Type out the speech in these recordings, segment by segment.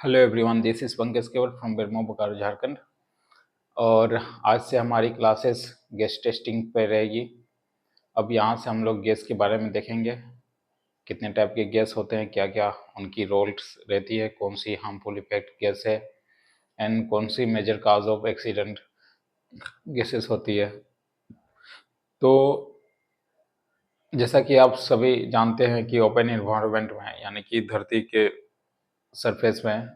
Hello everyone, this is Pankaj केवल from Bermo Bokaro Jharkhand. और आज से हमारी क्लासेस गैस टेस्टिंग पे रहेगी। अब यहाँ से हम लोग गैस के बारे में देखेंगे, कितने टाइप के गैस होते हैं, क्या क्या उनकी रोल्स रहती है, कौन सी हार्मफुल इफेक्ट गैस है एंड कौन सी major cause of accident gases होती है। तो जैसा कि आप सभी जानते हैं कि ओपन इन्वायरमेंट में यानी कि धरती के सरफेस में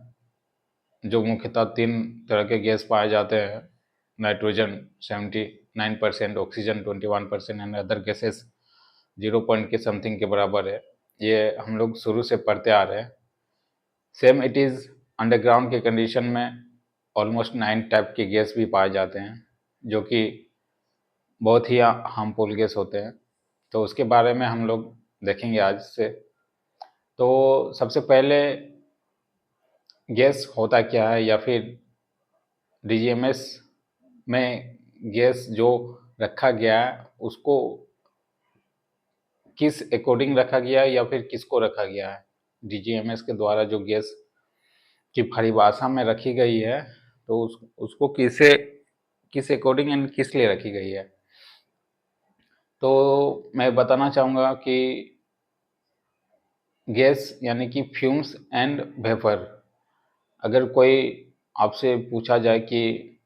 जो मुख्यतः तीन तरह के गैस पाए जाते हैं, nitrogen 79%, oxygen 21% and other gases 0 point के समथिंग के बराबर है। ये हम लोग शुरू से पढ़ते आ रहे हैं। सेम इट इज़ अंडरग्राउंड के कंडीशन में ऑलमोस्ट 9 टाइप के गैस भी पाए जाते हैं, जो कि बहुत ही हार्मफुल गैस होते हैं। तो उसके बारे में हम लोग देखेंगे आज से। तो सबसे पहले गैस होता क्या है, या फिर डीजीएमएस में गैस जो रखा गया है उसको किस अकॉर्डिंग रखा गया है या फिर किसको रखा गया है। डीजीएमएस के द्वारा जो गैस की परिभाषा में रखी गई है, तो उसको किस अकॉर्डिंग एंड किस लिए रखी गई है। तो मैं बताना चाहूँगा कि गैस यानी कि फ्यूम्स एंड वेपर। अगर कोई आपसे पूछा जाए कि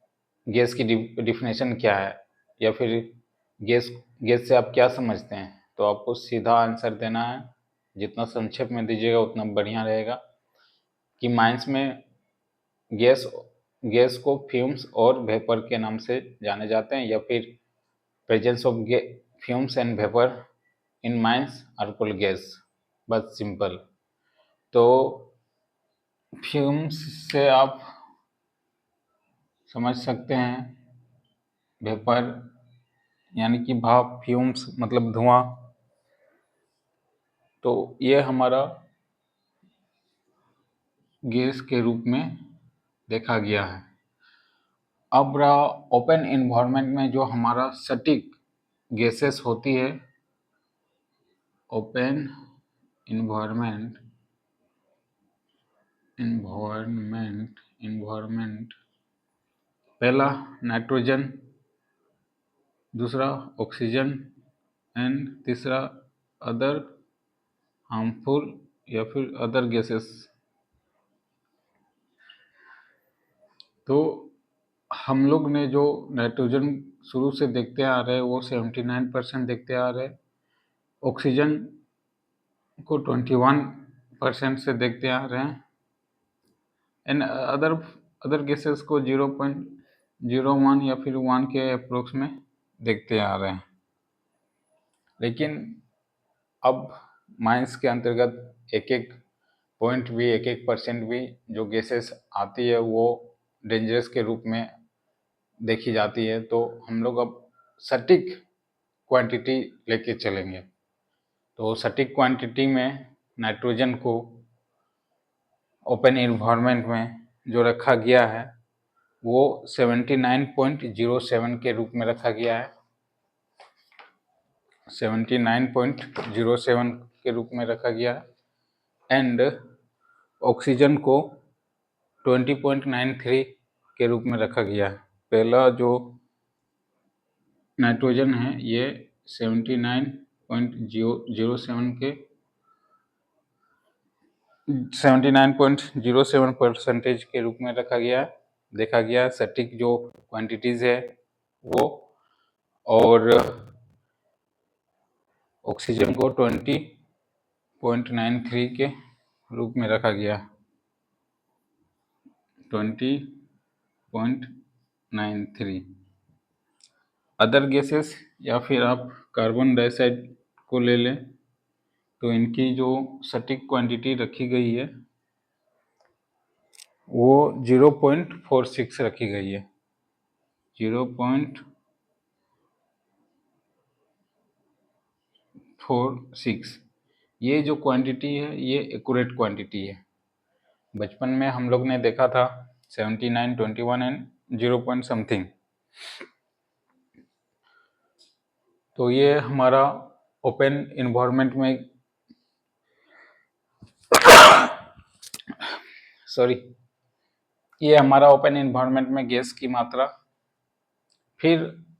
गैस की डिफिनेशन क्या है, या फिर गैस गैस से आप क्या समझते हैं, तो आपको सीधा आंसर देना है। जितना संक्षेप में दीजिएगा उतना बढ़िया रहेगा। कि माइंस में गैस गैस को फ्यूम्स और वेपर के नाम से जाने जाते हैं, या फिर presence of fumes and vapour in mines are called gas. बस सिंपल। तो फ्यूम्स से आप समझ सकते हैं, वेपर यानी कि भाप, फ्यूम्स मतलब धुआं। तो ये हमारा गैस के रूप में देखा गया है। अब रहा ओपन इन्वायरमेंट में जो हमारा सटीक गैसेस होती है। ओपन इन्वायरमेंट इन्वायरमेंट पहला नाइट्रोजन, दूसरा ऑक्सीजन एंड तीसरा अदर हार्मफुल या फिर अदर गैसेस। तो हम लोग ने जो नाइट्रोजन शुरू से देखते आ रहे हैं वो 79% देखते आ रहे हैं। ऑक्सीजन को 21% से देखते आ रहे हैं एंड अदर गैसेस को 0.01 या फिर 1 के अप्रोक्स में देखते आ रहे हैं। लेकिन अब माइंस के अंतर्गत एक एक पॉइंट भी, एक एक परसेंट भी जो गैसेस आती है वो डेंजरस के रूप में देखी जाती है। तो हम लोग अब सटीक क्वांटिटी लेके चलेंगे। तो सटीक क्वांटिटी में नाइट्रोजन को ओपन इन्वायरमेंट में जो रखा गया है वो 79.07 के रूप में रखा गया है। 79.07 के रूप में रखा गया है एंड ऑक्सीजन को 20.93 के रूप में रखा गया है। पहला जो नाइट्रोजन है ये 79.07% के रूप में रखा गया है, देखा गया। सटीक जो क्वांटिटीज है वो, और ऑक्सीजन को 20.93 के रूप में रखा गया। 20.93। अदर गैसेस या फिर आप कार्बन डाइऑक्साइड को ले लें तो इनकी जो सटीक क्वांटिटी रखी गई है वो 0.46 रखी गई है। 0.46 ये जो क्वांटिटी है ये एक्यूरेट क्वांटिटी है। बचपन में हम लोग ने देखा था 79, 21 एंड 0 पॉइंट समथिंग। तो ये हमारा ओपन इन्वायरमेंट में सॉरी, ये हमारा ओपन इन्वायरमेंट में गैस की मात्रा। फिर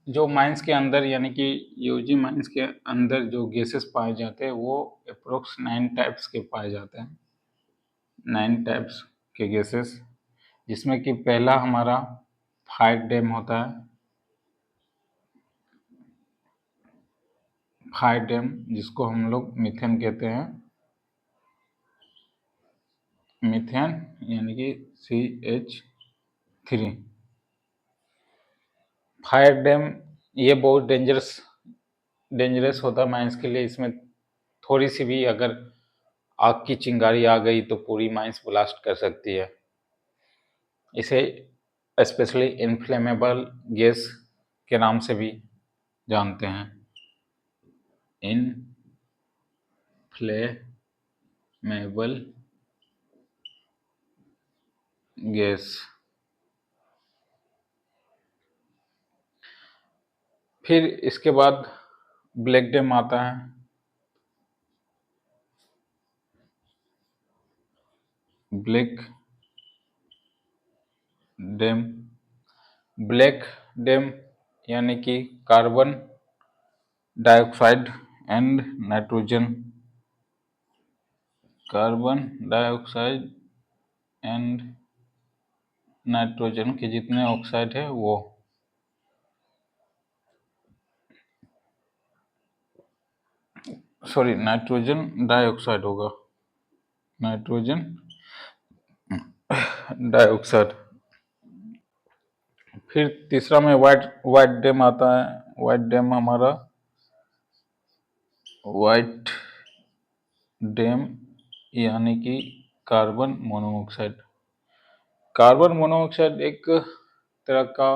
जो माइंस के अंदर यानी कि यूजी माइंस के अंदर जो गैसेस पाए जाते हैं वो अप्रोक्स 9 टाइप्स के पाए जाते हैं, 9 टाइप्स के गैसेस, जिसमें कि पहला हमारा फायर डैम होता है। फायर डैम जिसको हम लोग मीथेन कहते हैं, मीथेन यानी कि CH3। फायर डैम ये बहुत डेंजरस होता है माइंस के लिए। इसमें थोड़ी सी भी अगर आग की चिंगारी आ गई तो पूरी माइंस ब्लास्ट कर सकती है। इसे स्पेशली इनफ्लेमेबल गैस के नाम से भी जानते हैं, इनफ्लेमेबल गैस। फिर इसके बाद ब्लैक डैम आता है। ब्लैक डैम, ब्लैक डैम यानी कि carbon dioxide and nitrogen, carbon dioxide and nitrogen के जितने ऑक्साइड है वो, सॉरी नाइट्रोजन डाइऑक्साइड होगा, नाइट्रोजन डाइऑक्साइड। फिर तीसरा में वाइट डैम आता है। वाइट डैम हमारा, वाइट डैम यानी कि कार्बन मोनोऑक्साइड। कार्बन मोनोऑक्साइड एक तरह का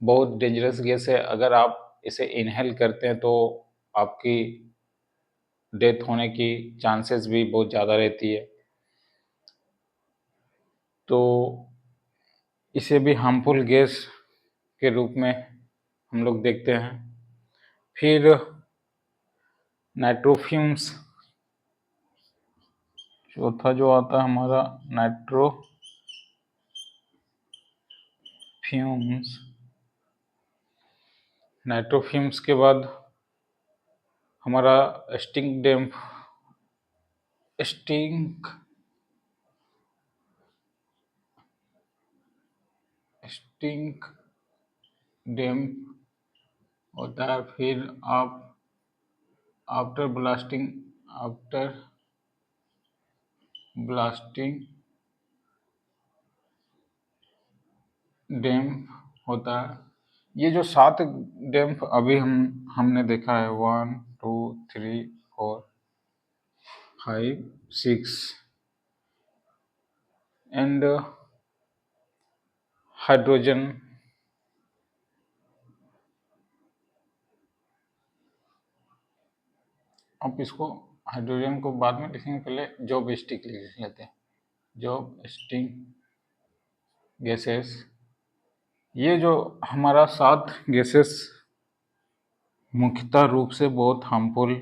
बहुत डेंजरस गैस है। अगर आप इसे इनहेल करते हैं तो आपकी डेथ होने की चांसेस भी बहुत ज़्यादा रहती है। तो इसे भी हार्मफुल गैस के रूप में हम लोग देखते हैं। फिर नाइट्रोफ्यूम्स, चौथा जो आता है हमारा नाइट्रोफ्यूम्स। नाइट्रोफ्यूम्स के बाद हमारा stink dam, stink stink dam होता है। फिर आप आफ्टर ब्लास्टिंग डैम होता है। ये जो 7 डैम अभी हमने देखा है, 1 2 3 4 5 6 एंड हाइड्रोजन, अब इसको हाइड्रोजन को बाद में लिखेंगे, पहले जॉब स्टिक लिख लेते हैं। जॉब स्टिक गैसेस, ये जो हमारा 7 गैसेस मुख्यतः रूप से बहुत हार्मफुल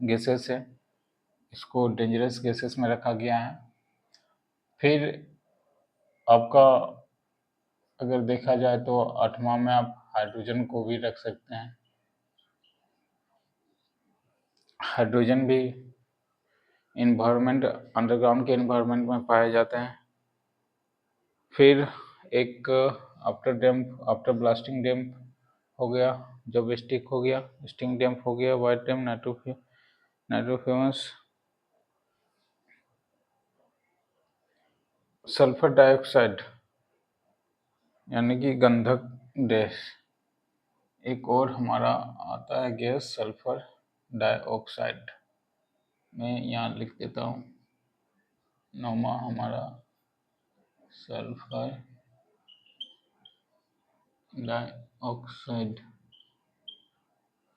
गैसेस है, इसको डेंजरस गैसेस में रखा गया है। फिर आपका अगर देखा जाए तो 8वां में आप हाइड्रोजन को भी रख सकते हैं। हाइड्रोजन भी इन्वायरमेंट, अंडरग्राउंड के इन्वायरमेंट में पाए जाते हैं। फिर एक आफ्टर ब्लास्टिंग डैम्प हो गया, जब स्टिक हो गया, स्टिंग डैम्प हो गया, वाइट डैम्प, नाइट्रोफ्यूमस, सल्फर डाइऑक्साइड यानी कि गंधक गैस। एक और हमारा आता है गैस सल्फर डाइऑक्साइड, मैं यहाँ लिख देता हूँ, 9वां हमारा सल्फर डाइऑक्साइड।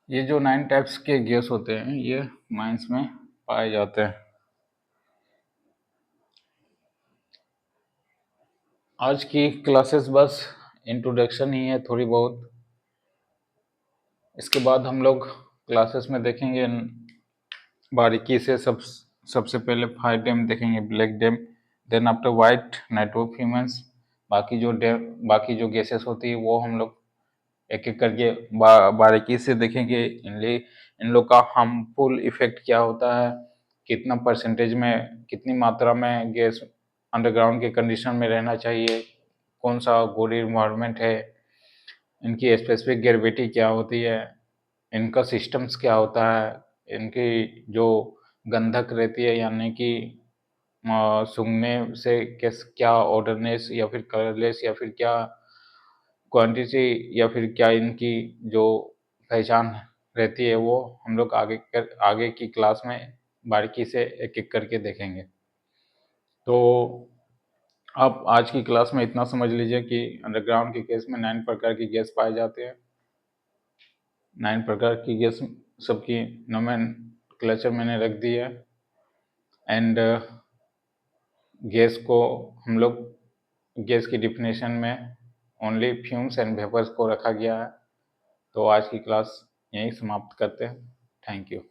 ये जो 9 टाइप्स के गैस होते हैं ये माइंस में पाए जाते हैं। आज की क्लासेस बस इंट्रोडक्शन ही है थोड़ी बहुत। इसके बाद हम लोग क्लासेस में देखेंगे बारीकी से सबसे पहले फायर डैम देखेंगे, black damp, then after white nitro fumes, बाकी जो गैसेस होती है वो हम लोग एक एक करके बारीकी से देखेंगे। इन लोग का हार्मफुल इफेक्ट क्या होता है, कितना परसेंटेज में, कितनी मात्रा में गैस अंडरग्राउंड के कंडीशन में रहना चाहिए, कौन सा गुड इन्वायरमेंट है, इनकी स्पेसिफिक ग्रेविटी क्या होती है, इनका सिस्टम्स क्या होता है, इनकी जो गंधक रहती है यानी कि सूंघने से क्या ऑर्डरनेस या फिर कलरलेस या फिर क्या क्वांटिटी या फिर क्या इनकी जो पहचान रहती है, वो हम लोग आगे की क्लास में बारीकी से एक एक करके देखेंगे। तो आप आज की क्लास में इतना समझ लीजिए कि अंडरग्राउंड के केस में 9 प्रकार की गैस पाए जाते हैं। 9 प्रकार की गैस सबकी नोमेनक्लेचर मैंने रख दी है। एंड गैस को हम लोग गैस की डिफिनेशन में ओनली फ्यूम्स एंड वेपर्स को रखा गया है। तो आज की क्लास यहीं समाप्त करते हैं। Thank you.